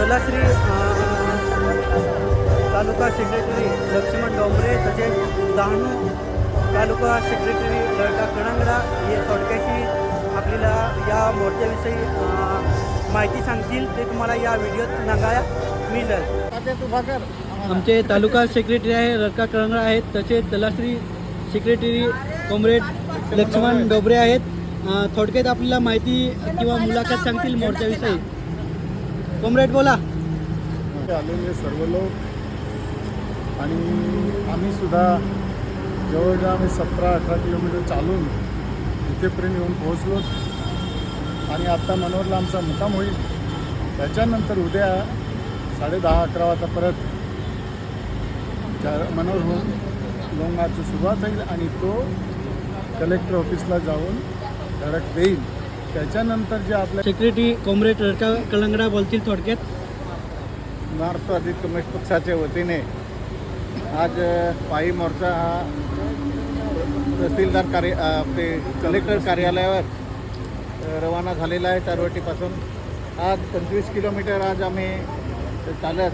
तलाश्री तालुका secretary Laxman Dombre तसेच डहाणू तालुका secretary लडका कणंगडा हे थोडक्याशी आपल्याला या मोर्चाविषयी माहिती सांगतील ते तुम्हाला या व्हिडिओत सांगायला मिळेल। आमचे तालुका सेक्रेटरी आहे लडका कणंगडा आहेत, तसेच तलाश्री सेक्रेटरी कॉम्रेड लक्ष्मण डोंबरे आहेत। थोडक्यात आपल्याला माहिती किंवा मुलाखत सांगतील मोर्चाविषयी। कॉम्रेड बोला। आलेले सर्व लोक आणि आम्ही सुद्धा जवळजवळ आम्ही 17-18 किलोमीटर चालून इथेपर्यंत येऊन पोहोचलो आणि आत्ता मनोहरला आमचा मुक्काम होईल। त्याच्यानंतर उद्या 10:30-11 वाजता परत मनोहरहून लोंगाची सुरुवात होईल आणि तो कलेक्टर ऑफिसला जाऊन धडक देईल। त्याच्यानंतर जे आपल्या सेक्रेटरी कॉम्रेड लडका कणंगडा बोलतील थोडक्यात। महाराष्ट्रवादी कम्युनिस्ट पक्षाच्या वतीने आज पायी मोर्चा हा तहसीलदार आपले कलेक्टर कार्यालयावर रवाना झालेला आहे। चारवटीपासून आज 25 किलोमीटर आज आम्ही चालत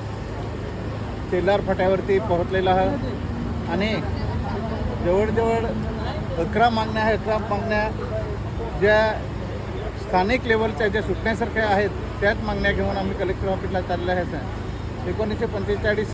शेलार फाट्यावरती पोहोचलेला आहे आणि जवळजवळ 11 मागण्या आहे। 11 मागण्या ज्या स्थानिक लेवलच्या ज्या सुटण्यासारख्या आहेत त्याच मागण्या घेऊन आम्ही कलेक्टर ऑफिसला चालल्या आहेत। 1945